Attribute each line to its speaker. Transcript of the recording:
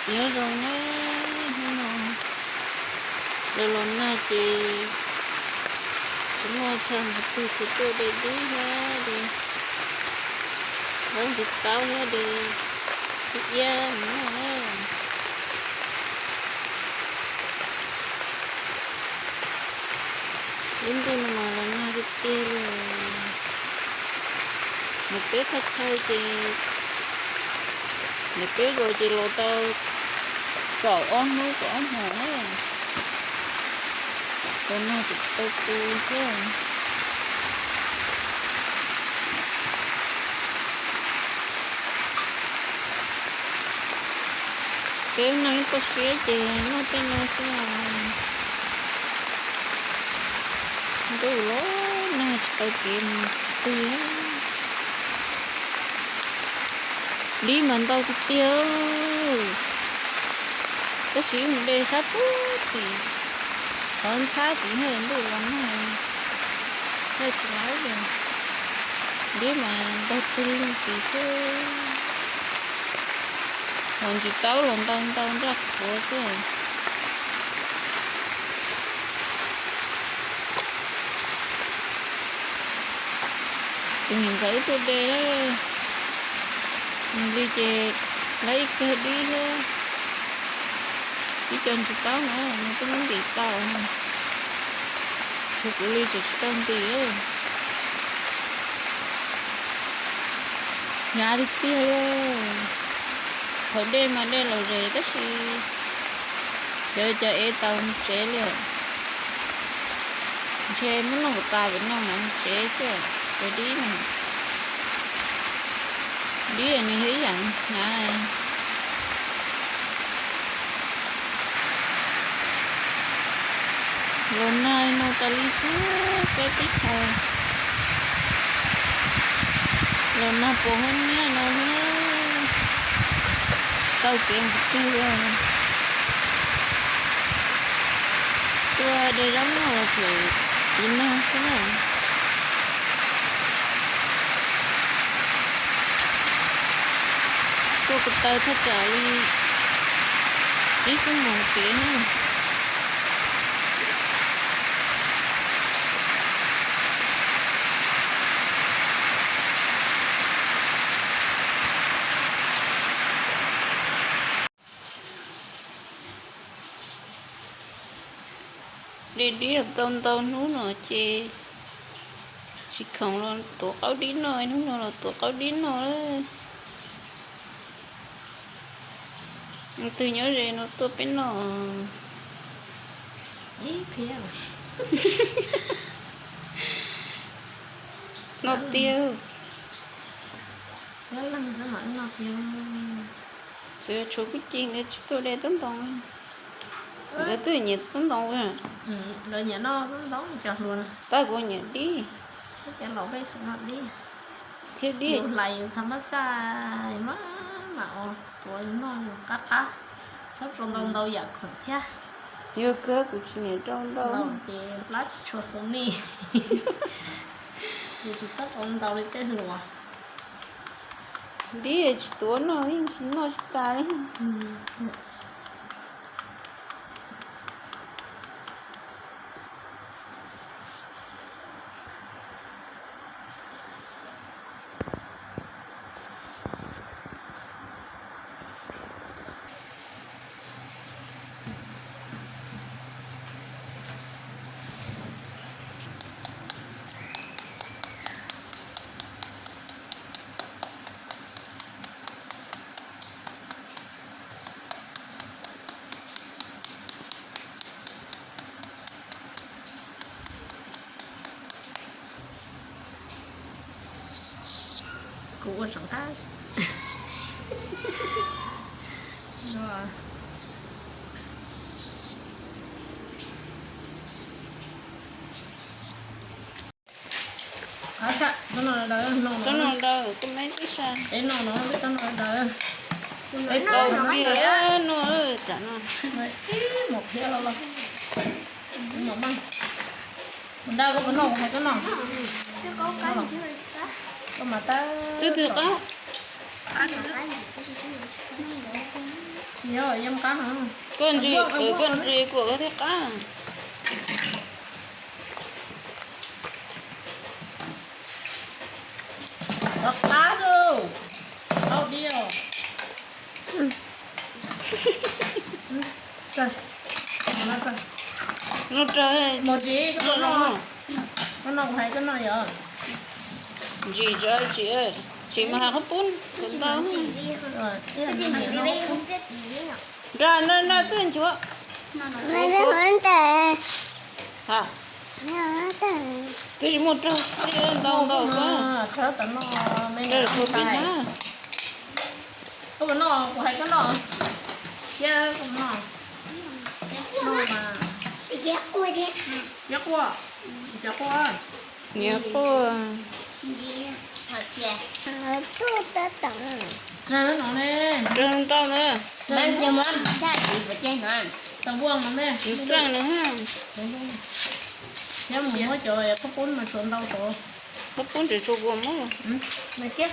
Speaker 1: nhớ rồi nhé rồi lần này chị chúng tôi xem một từ từ để đi ha đi hơn thì tao ha đi yeah nữa đến đây mà lần này đi kia rồi một cái khách thôi chị một cái rồi chị lộ tao cỏ on núi cỏ on hồ ấy còn nó thì tao tu chứ cái này có xía chị nó tên nó sẽ đủ lố này tao kiếm tiền đi mình tao cái tiêu cái xíu mình để sát thì hơn sát thì hơn đủ lắm này hơi cháo rồi đi mà tao tin chỉ chứ còn chị tao lần tao rất khó chứ thì mình thấy tôi đây đó mình đi về lấy cái đi thôi chỉ cho chị tao nữa mình có muốn đi tao chụp ly chụp tao tí ấy nhà đi tiêu hồi đêm mà đây là rể đó thì chờ e tao chế liền chế muốn nó một tài vẫn nó mà chế chứ rồi đi mình đi là mình thấy rằng nhà lần này nó ta đi xuống cái tích thôi lần nào phố hơn nhé nó tao kiếm một cái rồi tôi đây lắm là phải nhìn nó thế nào tôi có tay thắt trả đi xuống một cái nữa đi được tông nú nó chê chỉ không là tổ áo đi nói nó là tổ áo đi nói từ nhớ về nó tôi bên nó
Speaker 2: ý phía
Speaker 1: nó tiêu
Speaker 2: nó lăn nó mặn nó tiêu
Speaker 1: giờ chỗ cái chuyện này tôi để tấn tông để tôi nhiệt tấn tông rồi
Speaker 2: rồi nhà nó đóng chọt luôn
Speaker 1: ta có nhiệt đi
Speaker 2: cái lẩu bay xuống nó đi
Speaker 1: thiếu đi
Speaker 2: lại thằng nó sai má mạo tuổi nó cắt á sắp trong đâu giật thật thế
Speaker 1: yêu cơ của chị này trong đâu
Speaker 2: thì lát cho xuống đi thì sắp trong đâu đi tới lùa
Speaker 1: đi tuổi nó ta đấy
Speaker 2: của sống thái rồi chắc nó đời nó
Speaker 1: đời có mấy cái sao
Speaker 2: đấy nó biết sao nó đời
Speaker 1: đấy đâu kia nó chả nó
Speaker 2: một kia là một măng mình đâu có cái nòng hay cái nòng
Speaker 3: có cái gì chứ
Speaker 2: có mà ta
Speaker 1: chứ được á
Speaker 2: Chị ơi, em cá hả?
Speaker 1: Con gì
Speaker 2: Ở vuông,
Speaker 1: con gì của cái thế cá.
Speaker 2: Bắt cá chứ. Đâu đi rồi. Trời. Nó trời.
Speaker 1: Nó trời
Speaker 2: Một chị cái
Speaker 1: nó
Speaker 2: nó phải cái này rồi.
Speaker 1: gì trời chị ơi, chị mà không bún cũng tao
Speaker 2: Rồi, cái này nó
Speaker 1: ra nó tên chúa hả cái gì một trâu cái đâu đâu có
Speaker 2: khéo tận nó mấy
Speaker 1: đây là
Speaker 2: người
Speaker 1: không biết
Speaker 2: xài.
Speaker 1: nhá
Speaker 2: Có cái nó, có hay cái nó. Chứ không nó. Nó mà. Giác qua. Giác qua.
Speaker 1: nhiều cô
Speaker 2: Ra nó nè.
Speaker 1: trên tao nữa
Speaker 2: Lên cho mình. Tao buông mà mẹ.
Speaker 1: trăng nữa ha
Speaker 2: Nếu mà mới trời có cuốn mà xuống đâu rồi.
Speaker 1: không bún chỉ chua gồm á
Speaker 2: Mày kia.